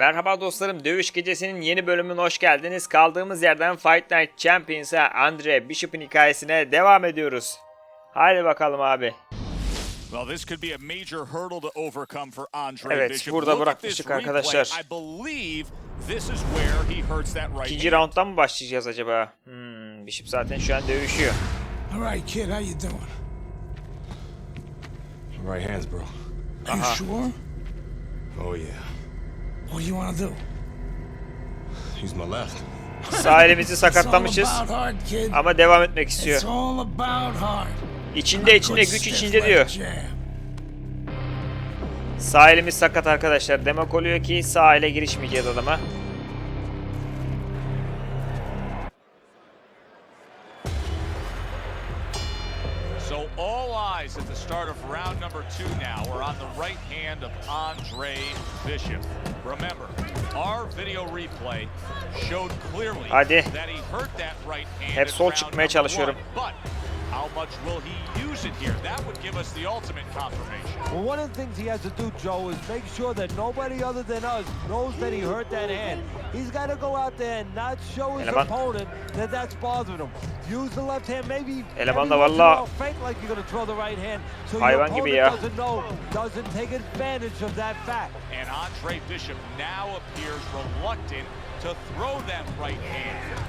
Merhaba dostlarım, Dövüş Gecesi'nin yeni bölümüne hoş geldiniz. Kaldığımız yerden Fight Night Champions'a Andre Bishop'un hikayesine devam ediyoruz. Haydi bakalım abi. Evet, burada bırakmıştık arkadaşlar. İkinci round'dan mı başlayacağız acaba? Bishop zaten şu an dövüşüyor. Alright kid, how you doing? Right hands, bro. Are you sure? Oh yeah. What do you want to do? Use my left. Sağ elimizi sakatlamışız ama devam etmek istiyor. İçinde güç içinde diyor. Sağ elimiz sakat arkadaşlar. Demek oluyor ki sağ ele girişmeyeceğiz adama. So all eyes at the start of round number 2 now are on the right hand of Andre Bishop. Remember, our video replay showed clearly that he hurt that right hand. Hep sol çıkmaya çalışıyorum. But how much will he use it here? That would give us the ultimate confirmation. Well, one of the things he has to do, Joe, is make sure that nobody other than us knows that he hurt that hand. He's got to go out there and not show his opponent that that's bothering him. Use the left hand, maybe Eleman da valla fake like you're going to throw the right hand, so your hayvan gibi ya. opponent doesn't take advantage of that fact. And Andre Bishop now appears reluctant to throw that right hand.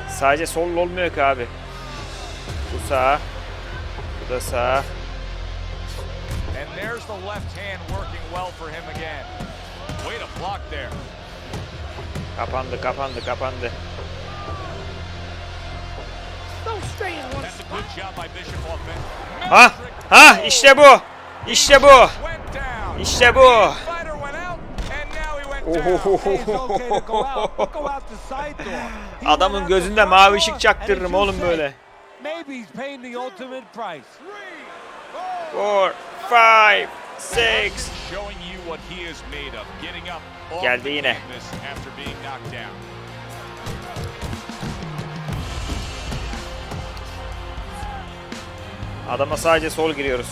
Sadece sol olmuyor ki abi. Bu sağ. Bu da sağ. And there's the left hand working well for him again. Way to block there. Kapandı. That's a good job by Bishop offense. İşte bu. İşte bu. İşte bu. Adamın gözünde mavi ışık çaktırırım oğlum böyle. 4, 5, 6. Geldi yine. Adama sadece sol giriyoruz.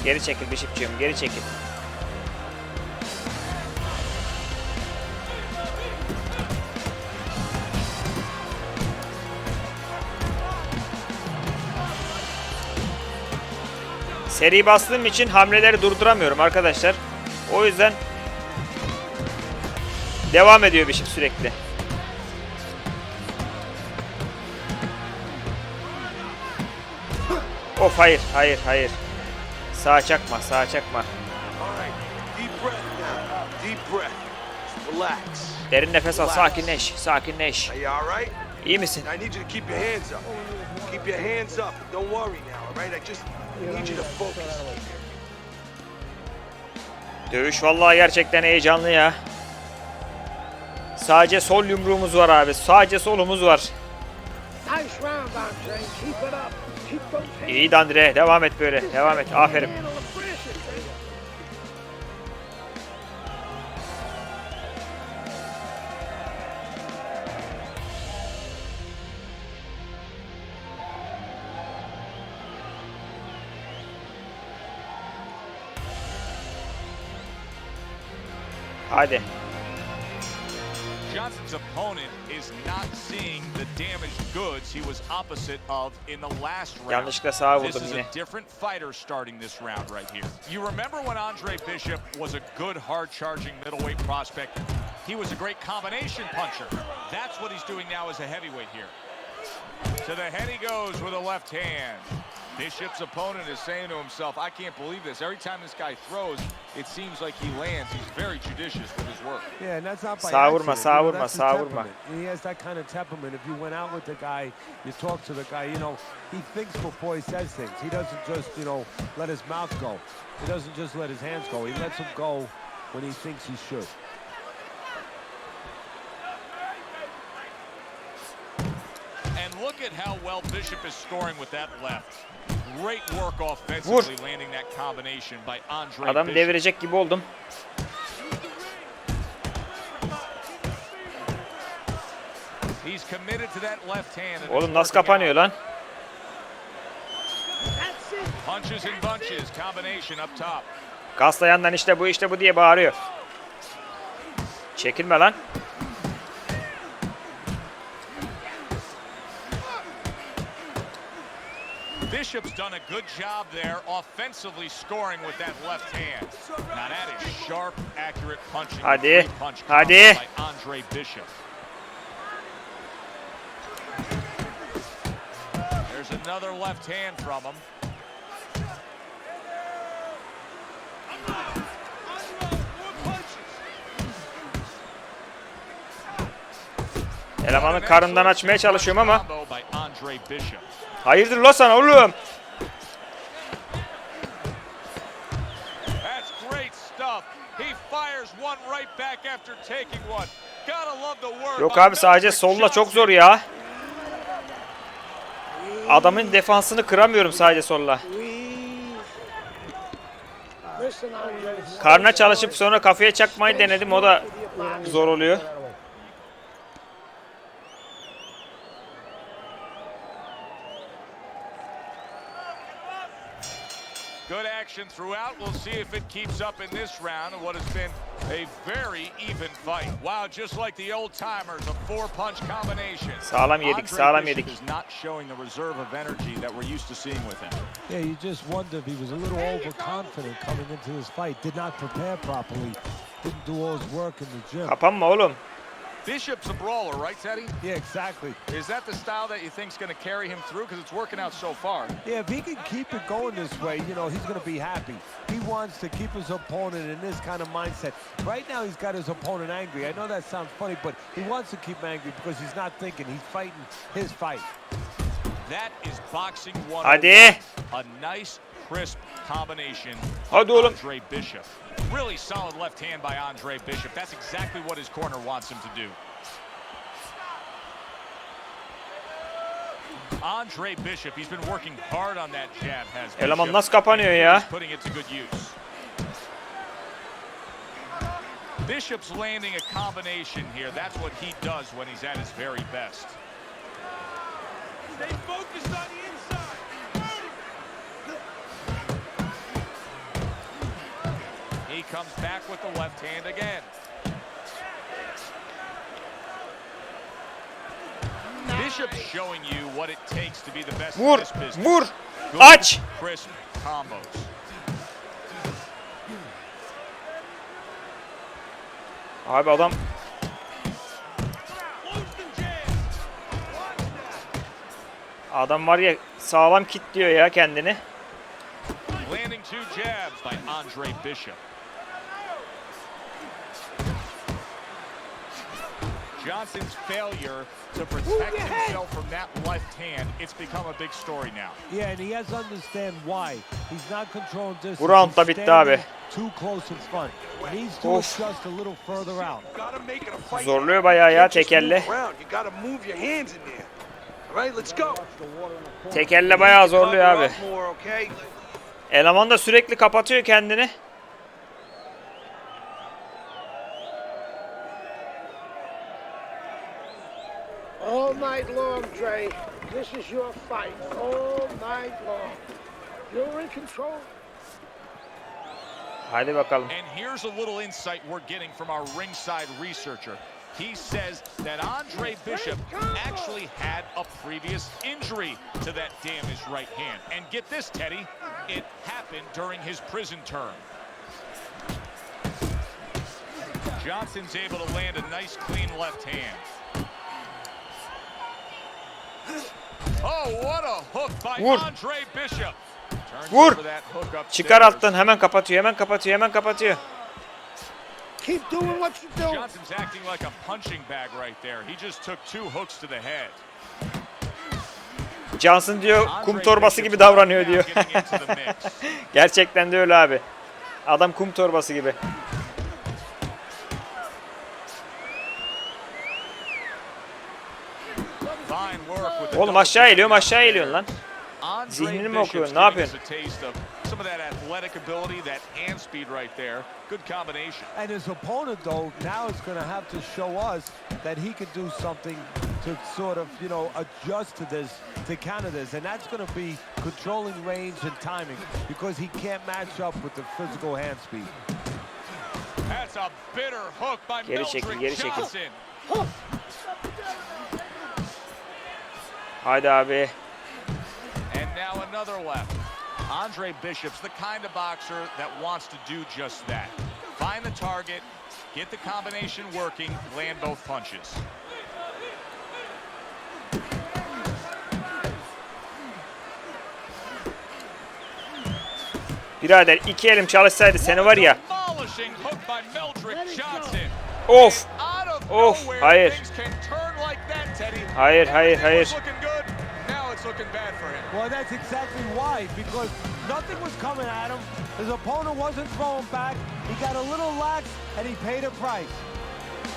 Geri çekil Bishop'cığım, geri çekil. Seri bastığım için hamleleri durduramıyorum arkadaşlar. O yüzden devam ediyor Bishop sürekli. Of hayır. Sağa çakma. Derin nefes al, sakinleş. İyi misin? Dövüş vallahi gerçekten heyecanlı ya. Sadece sol yumruğumuz var abi. Sadece solumuz var. İyi Andre, devam et böyle. Devam et. Aferin. Hadi. Johnson's opponent is not seeing the damaged goods he was opposite of in the last round. Yanlışlıkla sağa This vurdum is yine. a different fighter starting this round right here. You remember when Andre Bishop was a good hard-charging middleweight prospect? He was a great combination puncher. That's what he's doing now as a heavyweight here. To the head he goes with a left hand. Bishop's opponent is saying to himself, I can't believe this. Every time this guy throws, it seems like he lands. He's very judicious with his work. Yeah, and that's not by Sağ vurma, accident. sağ vurma. He has that kind of temperament. If you went out with the guy, you talk to the guy, he thinks before he says things. He doesn't just, let his mouth go. He doesn't just let his hands go. He lets them go when he thinks he should. And look at how well Bishop is scoring with that left. Great work offensively landing that combination by Andre Adamı devirecek gibi oldum. He's committed to that left hand. Oğlum nasıl kapanıyor lan? Punches and bunches, combination up top. Kaslayandan işte bu diye bağırıyor. Çekilme lan. Bishop's done a good job there offensively scoring with that left hand. Now that is sharp, accurate punching. Hadi. Punch Hadi. by Andre Bishop. There's another left hand from him. Elemanın karnından açmaya çalışıyorum ama. Combo by Andre Bishop. Hayırdır lo sana oğlum? That's great stuff. He fires one right back after taking one. Gotta love the word. Yok abi, sadece solla çok zor ya. Adamın defansını kıramıyorum sadece solla. Karna çalışıp sonra kafaya çakmayı denedim, o da zor oluyor. Good action throughout. We'll see if it keeps up in this round of what has been a very even fight. Wow, just like the old timers, a four-punch combination. Sağlam yedik, sağlam yedik. Is not showing the reserve of energy that we're used to seeing with him. Yeah, you just wonder if he was a little overconfident coming into this fight. Did not prepare properly. Didn't do all his work in the gym. Kapanma oğlum. Bishop's a brawler, right, Teddy? Yeah, exactly. Is that the style that you think's going to carry him through? Because it's working out so far. Yeah, if he can keep it going this way, you know, he's going to be happy. He wants to keep his opponent in this kind of mindset. Right now, he's got his opponent angry. I know that sounds funny, but he wants to keep him angry because he's not thinking. He's fighting his fight. That is boxing 101. Hadi. A nice, crisp combination. Hadi oğlum. Andre Bishop. Really solid left hand by Andre Bishop. That's exactly what his corner wants him to do. Andre Bishop, he's been working hard on that jab, has Eleman Bishop, nasıl kapanıyor ya? he's putting it to good use. Bishop's landing a combination here. That's what he does when he's at his very best. Stay focused on the inside. He comes back with the left hand again. Bishop's showing you what it takes to be the best Vur, in this business. vur, Good, aç. crisp combos. Abi adam var ya, sağlam kilitliyor ya kendini. Landing two jabs by Andre Bishop. Johnson's failure to protect himself from that left hand, it's become a big story now. Yeah, and he has to understand why. He's not controlling distance. Bu round da He's bitti abi. standing too close in front. He needs to Of. adjust a little further out. Gotta make it a fight. Zorluyor bayağı ya tekelle. You gotta move your hands in there. All right, let's go. Tekelle bayağı zorluyor abi. Cover up more, okay? Eleman da sürekli kapatıyor kendini. All night long, Dre. This is your fight. All night long. You're in control. Hadi bakalım. And here's a little insight we're getting from our ringside researcher. He says that Andre Bishop actually had a previous injury to that damaged right hand. And get this, Teddy, it happened during his prison term. Johnson's able to land a nice, clean left hand. Oh, what a hook by Vur. Andre Bishop. Turns Vur. over that hook upstairs. Çıkar alttan, hemen kapatıyor, hemen kapatıyor, hemen kapatıyor. Keep doing what you're doing. Johnson's acting like a punching bag right there. He just took two hooks to the head. Johnson diyor kum Andre torbası Bishop's gibi davranıyor now diyor. getting into the mix. Gerçekten de öyle abi. Adam kum torbası gibi. Fine work with the Oğlum double aşağı kick eğiliyorum, aşağı down eğiliyorsun lan. Andre Zihnini mi Bishop's okuyorsun? Ne giving yapıyorsun? us a taste of some of that athletic ability, that hand speed right there. Good combination. And his opponent, though, now is going to have to show us that he can do something to sort of, you know, adjust to this, to counter this. And that's going to be controlling range and timing because he can't match up with the physical hand speed. That's a bitter hook by Geri çekil, geri Mildred çekil. Johnson. Hadi abi. And now another left. Andre Bishop's the kind of boxer that wants to do just that. Find the target, get the combination working, land both punches. Birader iki elim çalışsaydı seni var ya. Demolishing hook by Mildred Johnson. Of. Out of Of, nowhere, hayır. things can turn like that, Teddy. Hayır, hayır, Everything hayır. was looking good. Now it's looking bad for him. Well, that's exactly why, because nothing was coming at him. His opponent wasn't throwing back. He got a little lax, and he paid a price.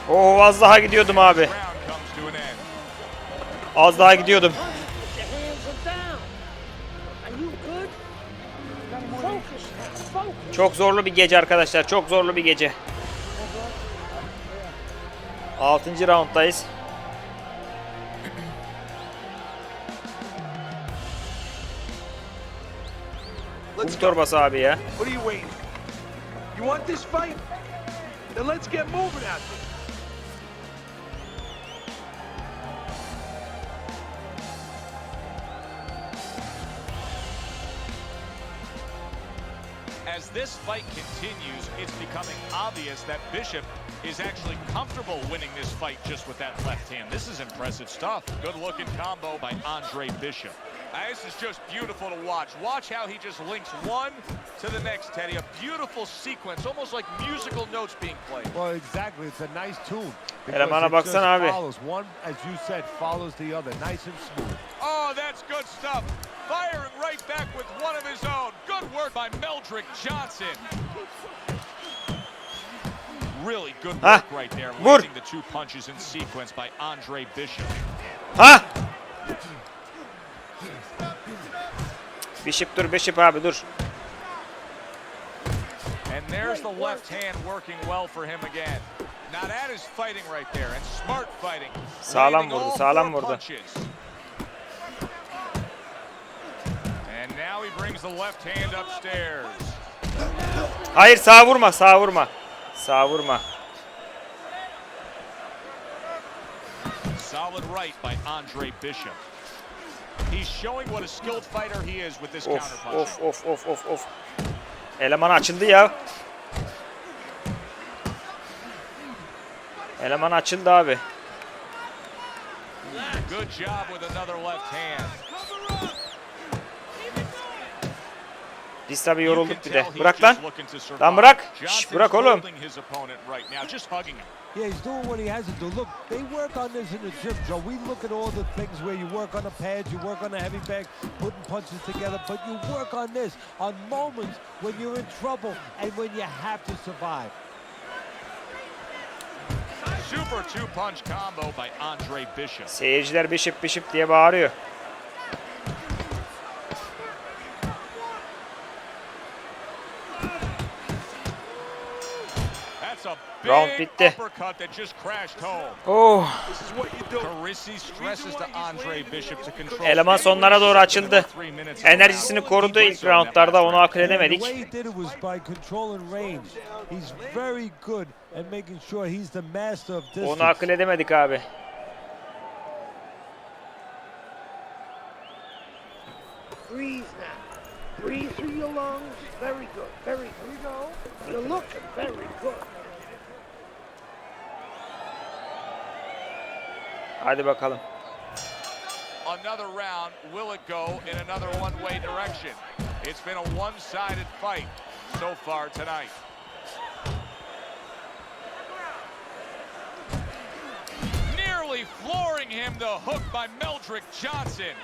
Oh, az daha gidiyordum abi. Round comes to an end. Az daha gidiyordum. Your hands are down. Are you good? Focus now. Focus. Çok zorlu bir gece arkadaşlar. Çok zorlu bir gece. 6. rounddayız. Let's Kum go. torbası abi ya. What are you waiting for? You want this fight? Then let's get moving out there. As this fight continues, it's becoming obvious that Bishop is actually comfortable winning this fight just with that left hand. This is impressive stuff. Good-looking combo by Andre Bishop. This is just beautiful to watch. Watch how he just links one to the next, Teddy. A beautiful sequence, almost like musical notes being played. Well, exactly. It's a nice tune. Elemana Because it just baksana abi. follows. One, as you said, follows the other. Nice and smooth. Oh, that's good stuff. Firing right back with one of his own. Good work by Mildred Johnson. Really good work right there. Vur. Landing the two punches in sequence by Andre Bishop. Ha! Bishop dur, Bishop abi dur. And there's the left hand working well for him again. Now that is fighting right there, and smart fighting. Sağlam Landing vurdu, all sağlam four vurdu. punches. And now he brings the left hand upstairs. Hayır, sağa vurma, sağa vurma. Sağa vurma. Solid right by Andre Bishop. He's showing what a skilled fighter he is with this Of, counterpunching. of. Eleman açıldı ya. Eleman açıldı abi. Good job with another left hand. Biz tabi You yorulduk can bir de. tell he's Bırak just lan. looking to survive. Lan bırak. Şş, Johnson's bırak oğlum. holding his opponent right now, just hugging him. Yeah, he's doing what he has to do. Look, they work on this in the gym, Joe. We look at all the things where you work on the pads, you work on the heavy bag, putting punches together, but you work on this, on moments when you're in trouble and when you have to survive. Super two-punch combo by Andre Bishop. Seyirciler Bishop diye bağırıyor. That's a Round big bitti. uppercut that just crashed home. Oh. This is what you do. Carisi stresses to Andre Bishop to control. Eleman sonlara doğru açıldı. Enerjisini korudu ilk roundlarda, onu akıl The edemedik. way he did it was by controlling range. He's very good at making sure he's the master of distance. Onu akıl edemedik abi. Breathe now. Breathe through your lungs. Very good. Very good. You know, you're looking very good. Hadi bakalım. Another round, will it go in another one-way direction? It's been a one-sided fight so far tonight. Nearly flooring him, the hook by Mildred Johnson.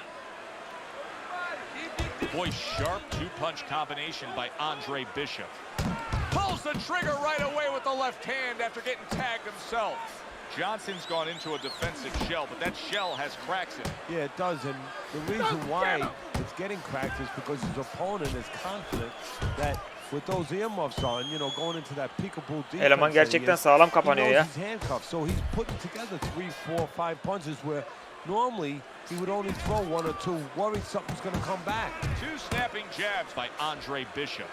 Boy, sharp two-punch combination by Andre Bishop. Pulls the trigger right away with the left hand after getting tagged himself. Johnson's gone into a defensive shell, but that shell has cracks in it. Yeah, it does, and the reason why it's getting cracked is because his opponent is confident that with those earmuffs on, you know, going into that peekaboo defense. Eleman gerçekten sağlam kapanıyor ya. He's handcuffed, so he's putting together 3, 4, 5 punches where normally he would only throw 1 or 2, worried something's going to come back. 2 snapping jabs by Andre Bishop.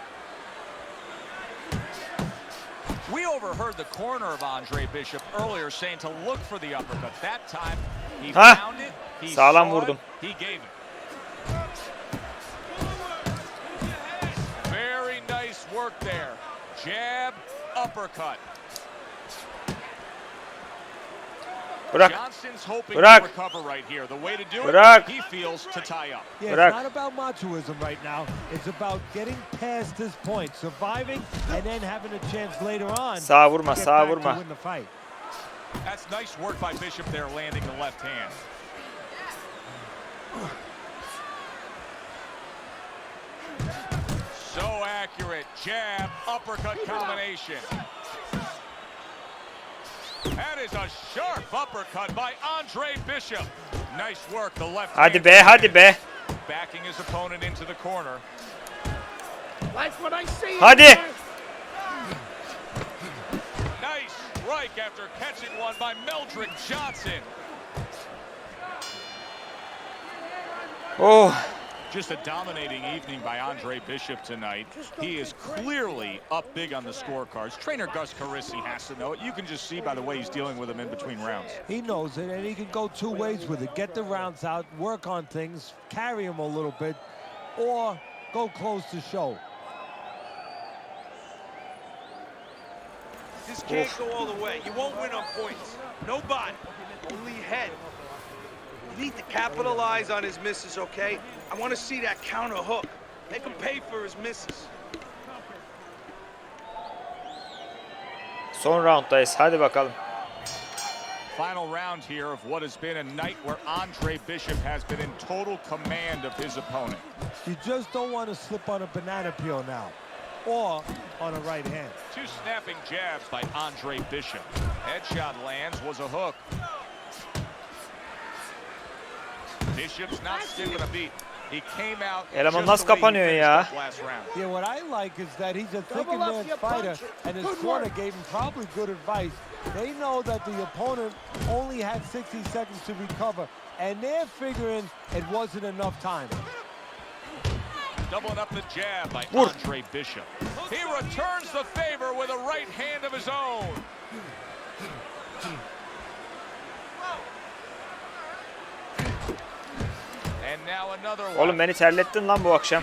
We overheard the corner of Andre Bishop earlier saying to look for the uppercut. That time he found it, he sağlam saw vurdum. it, he gave it. Very nice work there. Jab, uppercut. Bırak. Johnson's hoping Bırak. to recover right here. The way to do Bırak. it, he feels to tie up. Yeah, Bırak. it's not about machoism right now. It's about getting past this point, surviving, and then having a chance later on Sağa vurma, to get sağa back vurma. to win the fight. That's nice work by Bishop there, landing the left hand. So accurate. Jab, uppercut combination. That is a sharp uppercut by Andre Bishop. Nice work, the left Hadi hand. be, hadi be. Backing his opponent into the corner. Like what I see. Hadi. Nice strike after catching one by Meldrick Johnson. Oh. Just a dominating evening by Andre Bishop tonight. He is clearly up big on the scorecards. Trainer Gus Carisi has to know it. You can just see by the way he's dealing with him in between rounds. He knows it, and he can go 2 ways with it. Get the rounds out, work on things, carry him a little bit, or go close the show. This can't go all the way. You won't win on points. No body, only head. You need to capitalize on his misses, okay? I want to see that counter hook. Make him pay for his misses. Son rounddayız. Hadi bakalım. Final round here of what has been a night where Andre Bishop has been in total command of his opponent. You just don't want to slip on a banana peel now, or on a right hand. 2 snapping jabs by Andre Bishop. Headshot lands, was a hook. Bishop's not skipping a beat. He came out Eleman just nasıl the way he kapanıyor finished ya? up last round. Yeah, what I like is that he's a thick and Double up man's your fighter, punches. and his Good corner work. gave him probably good advice. They know that the opponent only had 60 seconds to recover, and they're figuring it wasn't enough time. Doubling up the jab by Vur. Andre Bishop. He returns the favor with a right hand of his own. And now another one. Oğlum beni terlettin lan bu akşam.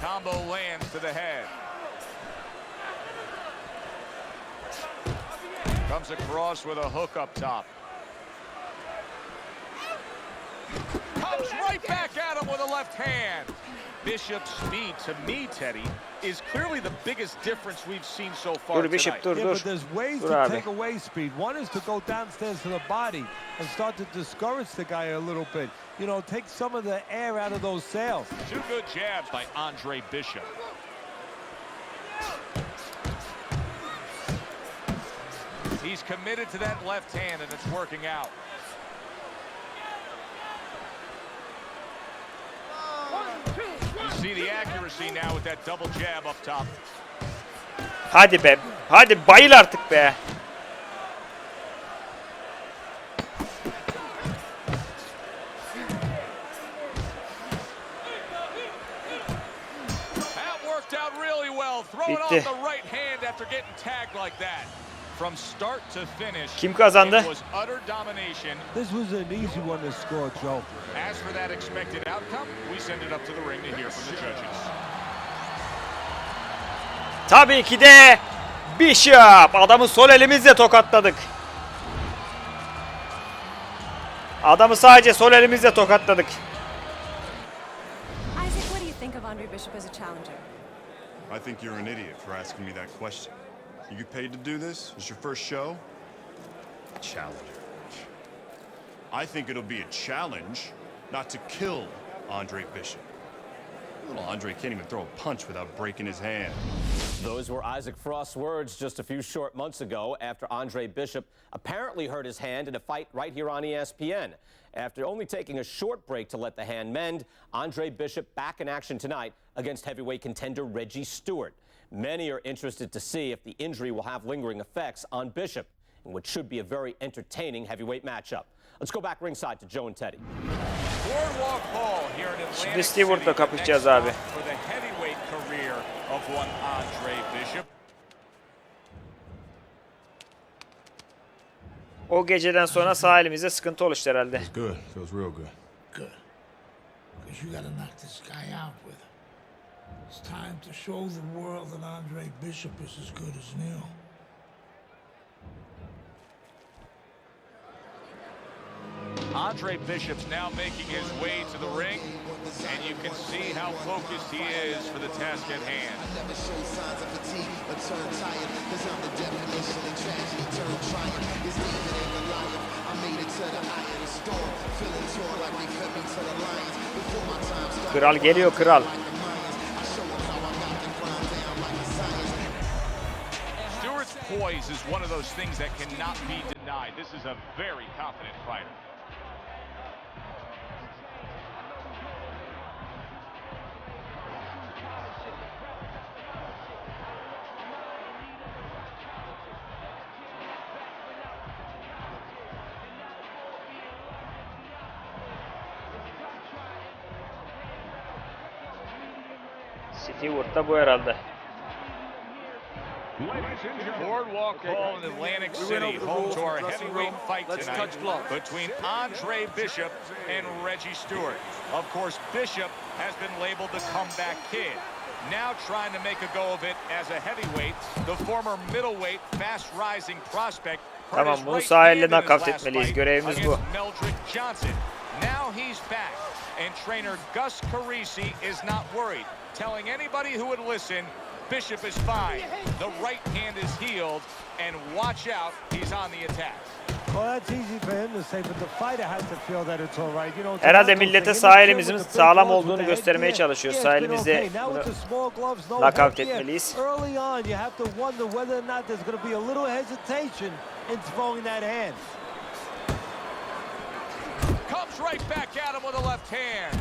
Combo lands to the head. Comes across with a hook up top. Comes right back at him with a left hand. Bishop's speed, to me, Teddy, is clearly the biggest difference we've seen so far Dur Bishop, tonight. dur Yeah, dur. but there's ways Dur to abi. take away speed. One is to go downstairs to the body and start to discourage the guy a little bit. You know, take some of the air out of those sails. 2 good jabs by Andre Bishop. He's committed to that left hand, and it's working out. You see the accuracy now with that double jab up top. Hadi be. Hadi bayıl artık be. That worked out really well. Throwing Bitti. off the right hand after getting tagged like that. From start to finish, Kim kazandı? it was utter domination. This was an easy one to score, Joe. As for that expected outcome, we send it up to the ring to hear from the judges. Tabii ki de Bishop. Adamı sol elimizle tokatladık. Adamı sadece sol elimizle tokatladık. Isaac, what do you think of Andre Bishop as a challenger? I think you're an idiot for asking me that question. You get paid to do this? It's your first show? Challenger. I think it'll be a challenge not to kill Andre Bishop. Little Andre can't even throw a punch without breaking his hand. Those were Isaac Frost's words just a few short months ago after Andre Bishop apparently hurt his hand in a fight right here on ESPN. After only taking a short break to let the hand mend, Andre Bishop back in action tonight against heavyweight contender Reggie Stewart. Many are interested to see if the injury will have lingering effects on Bishop in what should be a very entertaining heavyweight matchup. Let's go back ringside to Joe and Teddy. Boardwalk Hall here in Atlantic Şimdi City, Stewart'la the kapışacağız next abi. stop for the heavyweight career of one Andre Bishop. O geceden sonra sağ elimizde sıkıntı oluştu herhalde. Good. Feels real good. Good. Because you gotta knock this guy out with him. It's time to show the world that Andre Bishop is as good as new. Andre Bishop's now making his way to the ring, and you can see how focused he is for the task at hand. Kral geliyor, kral. Stewart's poise is one of those things that cannot be denied. This is a very confident fighter. Stewart da bu herhalde. Boardwalk Hall in Atlantic City, home to our heavyweight fight tonight between Andre Bishop and Reggie Stewart. Of course, Bishop has been labeled the comeback kid. Now trying to make a go of it as a heavyweight, the former middleweight fast-rising prospect. Tamam, bunu sağ elle nakavt etmeliyiz. Görevimiz bu. Now he's back, and trainer Gus Carisi is not worried, telling anybody who would listen, Bishop is fine. The right hand is healed, and watch out, he's on the attack. Well, that's easy for him to say, but the fighter has to feel that it's all right. You know, Herhalde millete sağ elimizin sağlam olduğunu göstermeye çalışıyoruz. Sağ elimizde bunu nakavt etmeliyiz. Early on, you have to wonder whether or not there's going to be a little hesitation in throwing that hand. Comes right back at him with a left hand.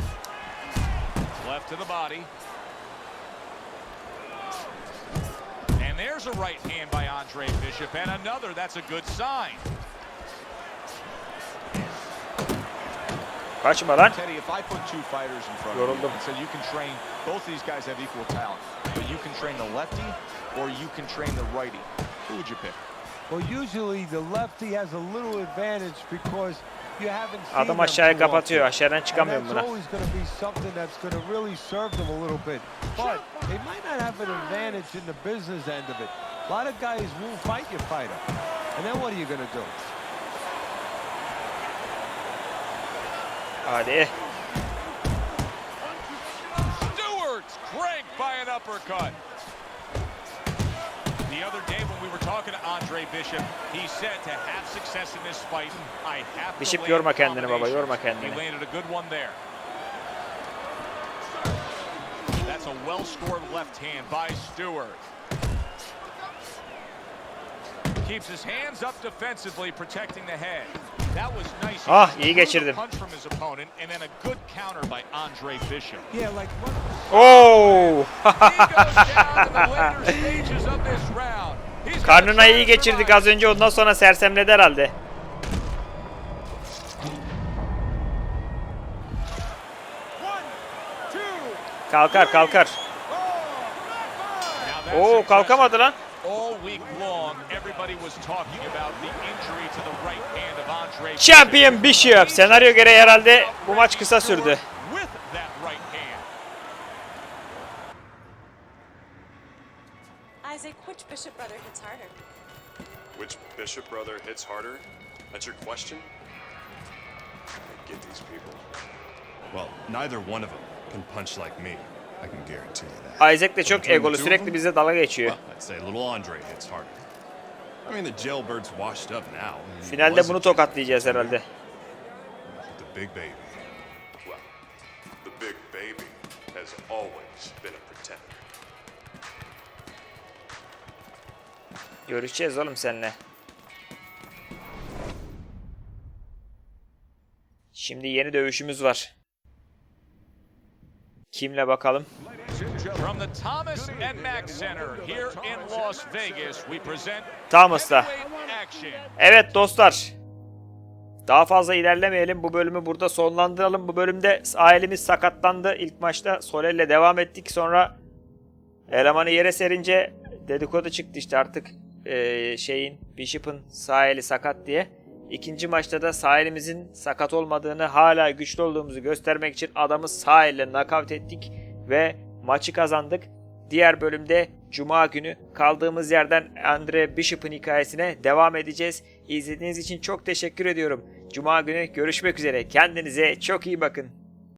Left to the body. And there's a right hand by Andre Bishop, and another. That's a good sign. Kaçma lan. Teddy, if I put two fighters in front of you and said you can train, both these guys have equal talent, but you can train the lefty or you can train the righty, who would you pick? Well, usually the lefty has a little advantage because you haven't seen Adam them aşağıya too often. kapatıyor. Aşağıdan çıkamıyorum And buna. that's always going to be something that's going to really serve them a little bit. But they might not have an advantage in the business end of it. A lot of guys won't fight your fighter. And then what are you going to do? Hadi. Stewart's cranked by an uppercut. The other day when we were talking to Andre Bishop, he said to have success in this fight, I have to Bishop land yorma kendini baba, combinations. yorma He kendini. landed a good one there. That's a well-scored left hand by Stewart. Keeps his hands up defensively, protecting the head. That was nice. Ah, iyi geçirdim. Punch from his opponent, and then a good counter by Andre Bishop. Yeah, like what? Oo! He goes down to the later stages of this round. He's gonna Karnına try iyi to geçirdik survive. az önce, ondan sonra sersemledi herhalde. Kalkar kalkar. Oo, kalkamadı lan. All week long, everybody was talking about the injury to the right hand of Andre Champion Bishop. Senaryo gereği herhalde bu maç kısa sürdü. with that right hand. Isaac, which Bishop brother hits harder? Which Bishop brother hits harder? That's your question? I get these people. Well, neither one of them can punch like me. I can guarantee you that. Isaac de çok egolu, sürekli bizle dalga geçiyor. Well, I'd say little Andre hits harder. I mean, the jailbird's washed up now. Finalde bunu tokatlayacağız herhalde. The big baby. Well, the big baby has always been a pretender. Görüşeceğiz oğlum seninle. Şimdi yeni dövüşümüz var. Kimle bakalım? From the Thomas and Mack Center here in Las Vegas, we present Thomas'la. action. Evet dostlar. Daha fazla ilerlemeyelim. Bu bölümü burada sonlandıralım. Bu bölümde ailemiz sakatlandı. İlk maçta Soler'le devam ettik. Sonra elemanı yere serince dedikodu çıktı işte artık Bishop'ın sağ eli sakat diye. İkinci maçta da sağ elimizin sakat olmadığını, hala güçlü olduğumuzu göstermek için adamı sağ elle nakavt ettik ve maçı kazandık. Diğer bölümde Cuma günü kaldığımız yerden Andre Bishop'ın hikayesine devam edeceğiz. İzlediğiniz için çok teşekkür ediyorum. Cuma günü görüşmek üzere. Kendinize çok iyi bakın.